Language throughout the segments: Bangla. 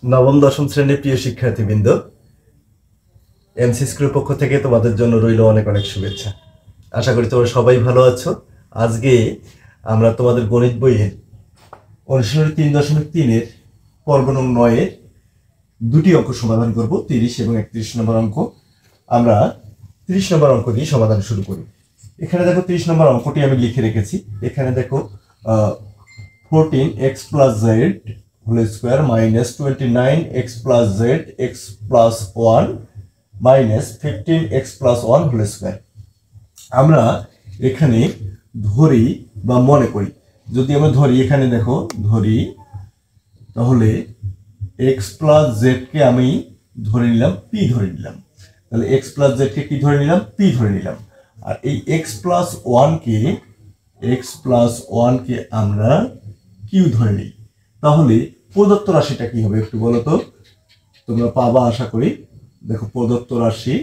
নবম দশম শ্রেণীর প্রিয় শিক্ষার্থীবৃন্দ, এমসি স্কুলের পক্ষ থেকে তোমাদের জন্য রইল অনেক অনেক শুভেচ্ছা। আশা করি তোমরা সবাই ভালো আছো। আজকে আমরা তোমাদের গণিত বইয়ের অনুশীলনী 3.3-এর পর্ব নং 9-এর দুটি অঙ্ক সমাধান করব, 30 এবং 31 নম্বর অঙ্ক। আমরা 30 নম্বর অঙ্ক দিয়ে সমাধান শুরু করি। এখানে দেখো 30 নম্বর অঙ্কটি আমি লিখে রেখেছি। এখানে দেখো 14x plus z whole square minus 29x plus z x plus 1 minus 15x plus 1 whole square। আমরা এখানে ধরি বা মনে করি, যদি আমরা ধরি, এখানে দেখো ধরি, তাহলে x plus z কে আমি ধরে নিলাম p ধরে নিলাম। তাহলে x plus z কে কি ধরে নিলাম? p ধরে নিলাম। আর এই x plus 1 কে আমরা q ধরে নিই। তাহলে প্রদত্ত রাশিটা কি হবে একটু বলো তো, তোমরা পাবা আশা করি। দেখো প্রদত্ত রাশি,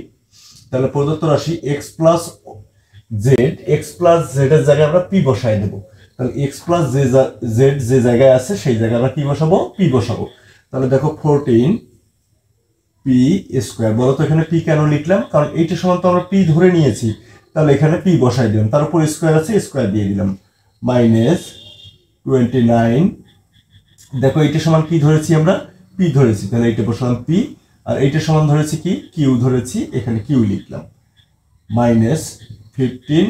তাহলে প্রদত্ত রাশি x plus z এর জায়গায় আমরা p বসাই দেব। তাহলে x plus z যে জায়গায় আছে সেই জায়গায় আমরা কি বসাবো? p বসাবো। তাহলে দেখো 14 p স্কয়ার। বলো তো এখানে p কেন লিখলাম? কারণ এইটা সমান তো আমরা p ধরে নিয়েছি, তাহলে এখানে p বসাই দিলাম, তার উপর স্কয়ার আছে, স্কয়ার দিয়ে দিলাম, মাইনাস 29। দেখো এইটা সমান কি ধরেছি আমরা? p ধরেছি, তাহলে এইটা বসালাম p। আর এইটা সমান ধরেছি কি? q ধরেছি, এখানে q লিখলাম, মাইনাস 15।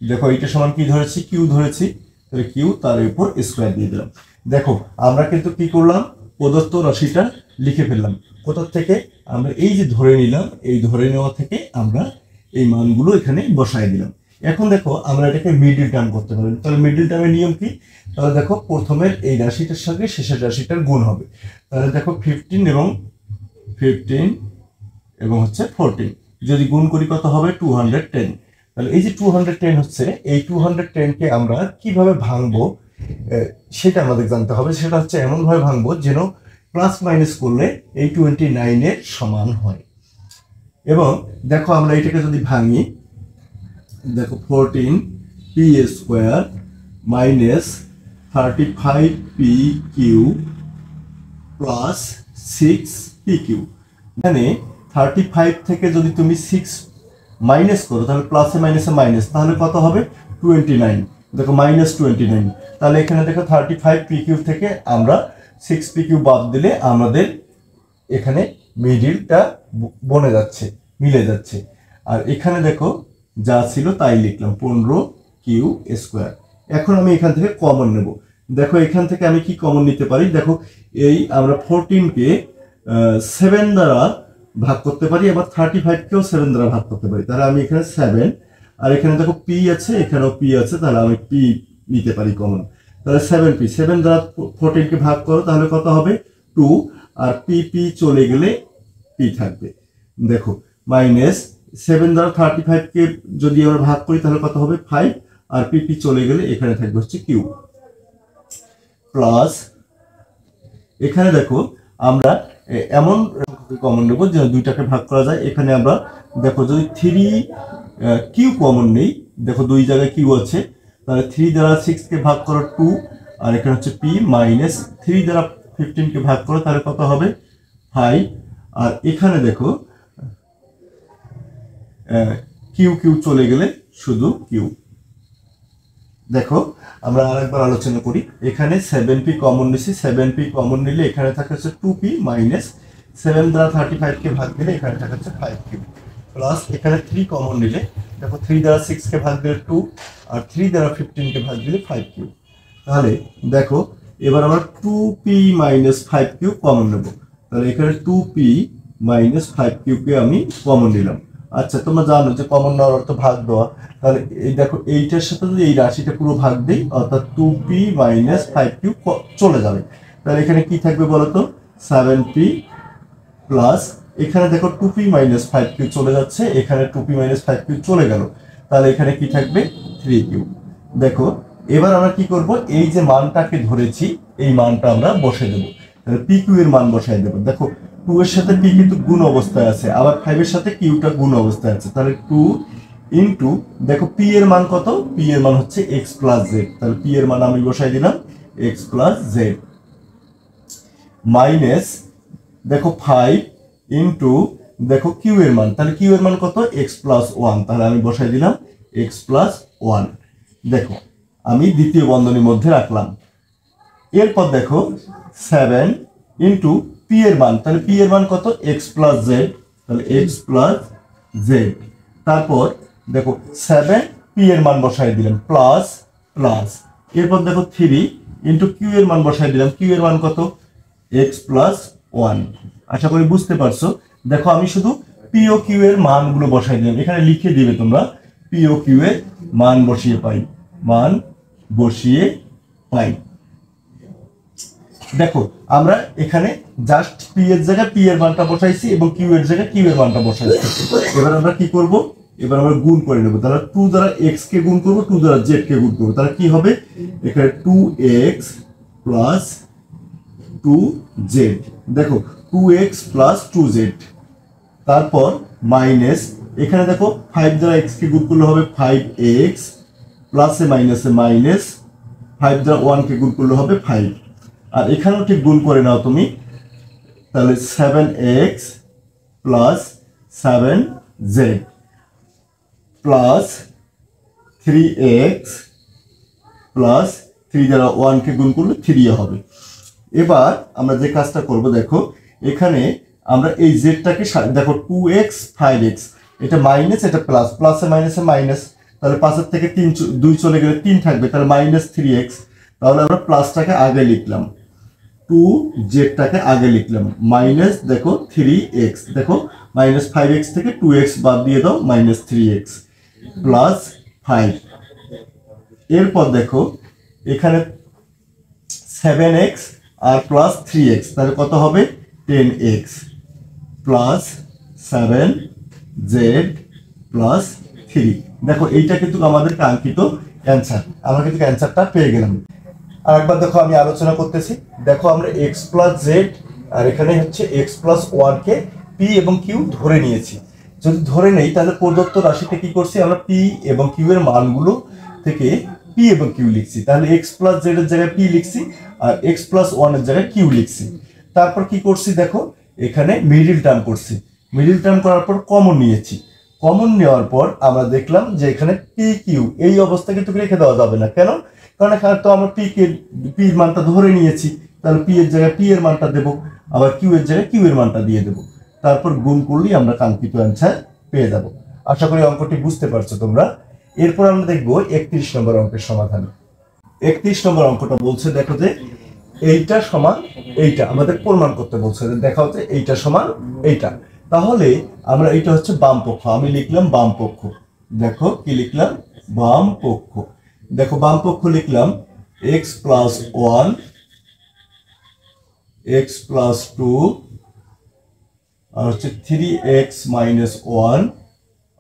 দেখো এইটা সমান কি ধরেছি? q ধরেছি, তাহলে q, তার উপর স্কয়ার দিয়ে দিলাম। দেখো আমরা কিন্তু কি করলাম? প্রদত্ত রাশিটা লিখে ফেললাম। কোথা থেকে? আমরা এই যে ধরে নিলাম, এই ধরে নেওয়া থেকে আমরা এই মানগুলো এখানে বসাই দিলাম। এখন দেখো আমরা এটাকে মিডল টার্ম করতে পারি। তাহলে মিডল টার্মের নিয়ম কি? তাহলে দেখো প্রথমের এই রাশিটার সঙ্গে শেষের রাশিটার গুণ হবে। তাহলে দেখো 15 এবং হচ্ছে 14 যদি গুণ করি কত হবে? 210। তাহলে এই যে 210 হচ্ছে, এই 210 কে আমরা কিভাবে ভাঙবো সেটা আমাদের জানতে হবে। সেটা হচ্ছে এমন ভাবে ভাঙবো যেন প্লাস মাইনাস করলে এই 29 এর সমান হয়। এবং দেখো আমরা এটাকে যদি ভাঙি, দেখো 14 p square minus 35 pq plus 6 pq। মানে 35 থেকে যদি তুমি 6 মাইনাস করো, তাহলে প্লাসে মাইনাসে মাইনাস, তাহলে কত হবে? 29। দেখো মাইনাস 29। তাহলে এখানে দেখো 35 pq থেকে আমরা 6 pq বাদ দিলে আমাদের এখানে মিডিলটা বনে যাচ্ছে, মিলে যাচ্ছে। আর এখানে দেখো যা ছিল তাই লিখলাম, 15q স্কয়ার। এখন আমি এখান থেকে কমন নেব। দেখো এখান থেকে আমি কি কমন নিতে পারি? দেখো এই আমরা 14 কে 7 দ্বারা ভাগ করতে পারি, আবার 35 কেও 7 দ্বারা ভাগ করতে পারি। তাহলে আমি এখানে 7, আর এখানে দেখো p আছে, এখানেও p আছে, তাহলে আমি p নিতে পারি কমন। তাহলে 7p, 7 দ্বারা 14 কে ভাগ করো, তাহলে কত হবে? 2। আর p চলে গেলে p থাকবে। দেখো মাইনাস 7 দ্বারা 35 কে যদি আমরা ভাগ করি তাহলে কত হবে? 5। আর p চলে গেলে এখানে থাকবে হচ্ছে q, প্লাস এখানে দেখো আমরা এমন কমন নেব যে দুইটাকে ভাগ করা যায়। এখানে আমরা দেখো যদি 3q কমন নেই, দেখো দুই জায়গায় q আছে, তাহলে 3 দ্বারা 6 কে ভাগ করো 2, আর এখানে হচ্ছে p, মাইনাস 3 দ্বারা 15 কে ভাগ করো, তাহলে কত হবে? 5। আর এখানে দেখো q চলে গেলে শুধু q। দেখো আমরা আরেকবার আলোচনা করি। এখানে 7p কমন নিছি, 7p কমন নিলে এখানে থাকে হচ্ছে 2p, মাইনাস 7 দ্বারা 35 কে ভাগ দিলে এখানে থাকে হচ্ছে 5q, প্লাস এখানে 3 কমন নিলে দেখো 3 দ্বারা 6 কে ভাগ দিলে 2, আর 3 দ্বারা 15 কে ভাগ দিলে 5q। তাহলে দেখো এবার আমরা 2p মাইনাস 5q কমন নেব। তাহলে এখানে 2p মাইনাস 5q কে আমি কমন নিলাম। আচ্ছা তোমরা জানো যে কমন নেওয়ার অর্থ ভাগ দেওয়া। তাহলে এই দেখো এইটার সাথে যদি এই রাশিটা পুরো ভাগ দেই, অর্থাৎ 2p মাইনাস 5q চলে যাবে। তাহলে এখানে কি থাকবে বলতো? 7p, প্লাস এখানে দেখো 2p মাইনাস 5q চলে যাচ্ছে, এখানে 2p মাইনাস 5q চলে গেল, তাহলে এখানে কি থাকবে? 3q। দেখো এবার আমরা কি করব? এই যে মানটাকে ধরেছি এই মানটা আমরা বসে দেব। তাহলে pq এর মান বসাই দেব। দেখো 2 এর সাথে p কিন্তু গুণ অবস্থায় আছে, আবার 5 এর সাথে qটা গুণ অবস্থায় আছে। তাহলে 2 ইনটু, দেখো p এর মান কত? p এর মান হচ্ছে x প্লাস z। তাহলে p এর মান আমি বসাই দিলাম x প্লাস z, মাইনাস দেখো 5 ইন্টু দেখো কিউ এর মান, তাহলে কিউ এর মান কত x প্লাস 1, তাহলে আমি বসাই দিলাম x প্লাস 1। দেখো আমি দ্বিতীয় বন্ধনীর মধ্যে রাখলাম। এরপর দেখো 7 ইন্টু পি এর মান, তাহলে পি এর মান কত x প্লাস জেড, তাহলে x প্লাস জেড। তারপর দেখো 7 পি এর মান বসাই দিলাম প্লাস প্লাস। এরপর দেখো 3 ইন্টু কিউ এর মান বসাই দিলাম, কিউ এর মান কত x প্লাস 1। আশা করি বুঝতে পারছো। দেখো আমি শুধু পি ও কিউ এর মানগুলো বসাই দিলাম, এখানে লিখে দিবে তোমরা পি ও কিউ এর মান বসিয়ে পাই, মান বসিয়ে পাই। দেখো আমরা এখানে জাস্ট পি এর জায়গায় পি এর মানটা বসাইছি এবং কিউ এর জায়গায় কিউ এর মানটা বসাইছি। এবার আমরা কি করব, এবার আমরা গুণ করে নেব। তাহলে 2 দ্বারা x কে গুণ করব, 2 দ্বারা z কে গুণ করব, তাহলে কি হবে এখানে 2x প্লাস 2z। দেখো 2x প্লাস 2z। তারপর মাইনাস, এখানে দেখো 5 দ্বারা x কে গুণ করলে হবে 5x প্লাসে মাইনাসে মাইনাস, 5 দ্বারা 1 কে গুণ করলে হবে 5। আর এখানেও ঠিক গুণ করে নাও তুমি, তাহলে 7x plus 7z plus 3x plus 3 দ্বারা 1 কে গুণ করলে 3 হবে। এবার আমরা যে কাজটা করব, দেখো এখানে আমরা এই জেডটাকে দেখো 2x 5x, এটা মাইনাস এটা প্লাস, প্লাসে মাইনাসে মাইনাস, তাহলে 5 থেকে 2 চলে গেলে 3 থাকবে, তাহলে মাইনাস 3x। তাহলে আমরা প্লাসটাকে আগে লিখলাম, 2z-টাকে আগে লিখলাম, মাইনাস দেখো 3x, দেখো মাইনাস 5x থেকে 2x বাদ দিয়ে দাও, মাইনাস 3x প্লাস 5। এরপর দেখো এখানে 7x আর প্লাস 3x, তাহলে কত হবে 10x প্লাস 7z প্লাস 3। দেখো এইটা কিন্তু আমাদের কাঙ্ক্ষিত অ্যান্সার, আমরা কিন্তু অ্যান্সারটা পেয়ে গেলাম। আর একবার দেখো আমি আলোচনা করতেছি। দেখো আমরা x প্লাস জেড আর এখানে হচ্ছে x প্লাস 1 কে p এবং q ধরে নিয়েছি। যদি ধরে নেই তাহলে প্রদত্ত রাশিতে কি করছি আমরা p এবং q এর মানগুলো থেকে p এবং q লিখছি, তাহলে x প্লাস জেড এর জায়গায় p লিখছি আর x প্লাস 1 এর জায়গায় q লিখছি। তারপর কি করছি দেখো এখানে মিডল টার্ম করছি, মিডল টার্ম করার পর কমন নিয়েছি, কমন নেওয়ার পর আমরা দেখলাম যে এখানে পি কিউ এই অবস্থা কিন্তু রেখে দেওয়া যাবে না। কেন? কারণ এখানে তো আমরা পি এর মানটা ধরে নিয়েছি, তাহলে পি এর জায়গায় পি এর মানটা দেবো, আবার কিউ এর জায়গায় কিউ এর মানটা দিয়ে দেবো, তারপর গুণ করলেই আমরা কাঙ্ক্ষিত অ্যান্সার পেয়ে যাব। আশা করি অঙ্কটি বুঝতে পারছো তোমরা। এরপর আমরা দেখবো 31 নম্বর অঙ্কের সমাধান। 31 নম্বর অঙ্কটা বলছে দেখো যে এইটা সমান এইটা আমাদের প্রমাণ করতে বলছে, দেখা হচ্ছে এইটা সমান এইটা, তাহলে আমরা এইটা হচ্ছে বাম পক্ষ, আমি লিখলাম বাম পক্ষ। দেখো কি লিখলাম, বাম পক্ষ। দেখো বাম পক্ষ লিখলাম x প্লাস 1 x প্লাস 2 আর হচ্ছে 3x মাইনাস 1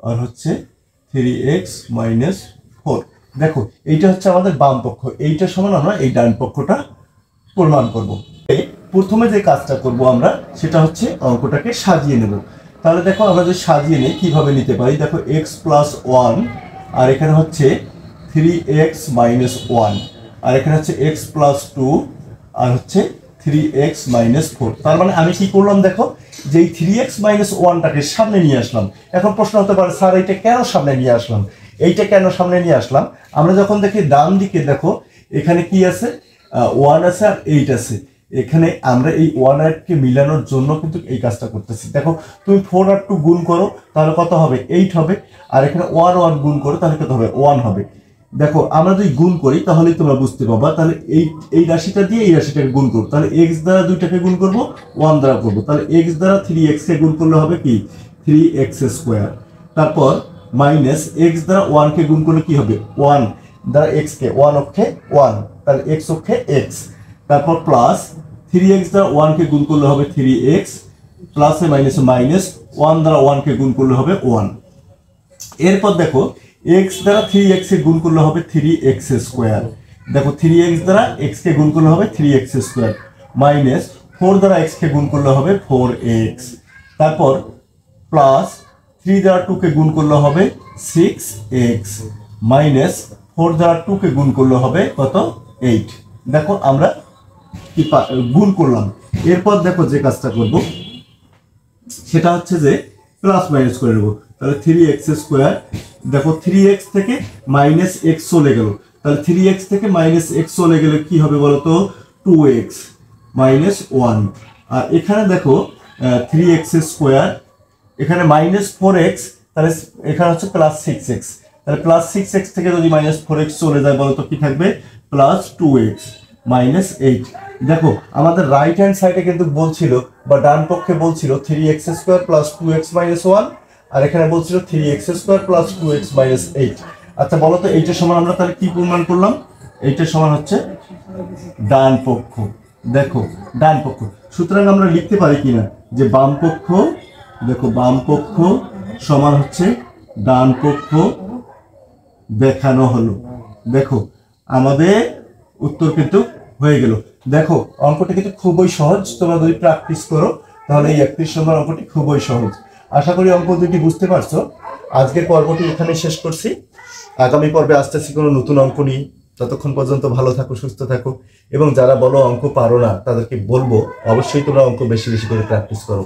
আর হচ্ছে 3x মাইনাস 4। দেখো এইটা হচ্ছে আমাদের বাম পক্ষ, এইটা সমান আমরা এই ডান পক্ষটা প্রমাণ করব। প্রথমে যে কাজটা করব আমরা সেটা হচ্ছে অঙ্কটাকে সাজিয়ে নেব। তাহলে দেখো আমরা যদি সাজিয়ে নেই কিভাবে নিতে পারি, দেখো x প্লাস 1 আর এখানে হচ্ছে 3x মাইনাস 1 আর এখানে হচ্ছে x প্লাস 2 আর হচ্ছে 3x মাইনাস 4। তার মানে আমি কি করলাম দেখো যে এই 3x মাইনাস 1টাকে সামনে নিয়ে আসলাম। এখন প্রশ্ন হতে পারে স্যার এইটা কেন সামনে নিয়ে আসলাম, এইটা কেন সামনে নিয়ে আসলাম? আমরা যখন দেখি ডান দিকে দেখো এখানে কি আছে 1 আছে আর 8 আছে, এখানে আমরা এই 1 আর 8 কে মিলানোর জন্য কিন্তু এই কাজটা করতেছি। দেখো তুমি 4 আর 2 গুণ করো তাহলে কত হবে 8 হবে, আর এখানে 1 1 গুণ করো তাহলে কত হবে 1 হবে। দেখো আমরা যদি গুণ করি তাহলেই তোমরা বুঝতে পারবা। তাহলে এই রাশিটা দিয়ে এই রাশিটাকে গুণ করব, তাহলে x দ্বারা দুইটাকে গুণ করব 1 দ্বারা করব, তাহলে x দ্বারা 3x কে গুণ করলে হবে কি 3x স্কয়ার। তারপর মাইনাস x দ্বারা 1 কে গুণ করলে কি হবে 1 দ্বারা x কে 1 অক্ষে 1, তাহলে x অক্ষে x। তারপর প্লাস 3x দ্বারা 1 কে গুণ করলে হবে 3x প্লাসে মাইনাসে মাইনাস 1 দ্বারা 1 কে গুণ করলে হবে 1। এরপর দেখো x দ্বারা 3x কে গুণ করলে হবে 3x স্কয়ার। দেখো 3x দ্বারা x কে গুণ করলে হবে 3x স্কয়ার মাইনাস 4 দ্বারা x কে গুণ করলে হবে 4x। তারপর প্লাস 3 দ্বারা 2 কে গুণ করলে হবে 6x মাইনাস 4 দ্বারা 2 কে গুণ করলে হবে কত 8। দেখো আমরা কি গুণ করলাম, এরপর দেখো যে কাজটা করব সেটা হচ্ছে যে প্লাস মাইনাস করে নেবো। তাহলে 3x স্কোয়ার, দেখো 3x থেকে মাইনাস এক্স চলে গেল, তাহলে 3x থেকে মাইনাস এক্স চলে গেলে কি হবে বলতো, 2x মাইনাস 1। আর এখানে দেখো 3x স্কোয়ার, এখানে মাইনাস 4x, তাহলে এখানে হচ্ছে প্লাস 6x, তাহলে প্লাস 6x থেকে যদি মাইনাস 4x চলে যায় বলতো কি থাকবে, প্লাস 2x মাইনাস 8। দেখো আমাদের রাইট হ্যান্ড সাইডে কিন্তু বলছিল বা ডান পক্ষে বলছিল 3x square plus 2x minus 1, আর এখানে বলছিল 3x square plus 2x minus 8। আচ্ছা বলো তো এইটার সমান আমরা তাহলে কি প্রমাণ করলাম, এইটার সমান হচ্ছে ডান পক্ষ। দেখো ডান পক্ষ, সুতরাং আমরা লিখতে পারি কিনা যে বাম পক্ষ, দেখো বাম পক্ষ সমান হচ্ছে ডান পক্ষ দেখানো হলো। দেখো আমাদের উত্তর কিন্তু হয়ে গেল। দেখো অঙ্কটা কিন্তু খুবই সহজ, তোমরা যদি প্র্যাকটিস করো তাহলে এই 31 নম্বর অঙ্কটি খুবই সহজ। আশা করি অঙ্ক দুটি বুঝতে পারছো। আজকের পর্বটি এখানে শেষ করছি, আগামী পর্বে আসতেছি কোনো নতুন অঙ্ক নিয়ে। ততক্ষণ পর্যন্ত ভালো থাকো, সুস্থ থাকো, এবং যারা বলো অঙ্ক পারো না তাদেরকে বলবো অবশ্যই তোমরা অঙ্ক বেশি বেশি করে প্র্যাকটিস করো।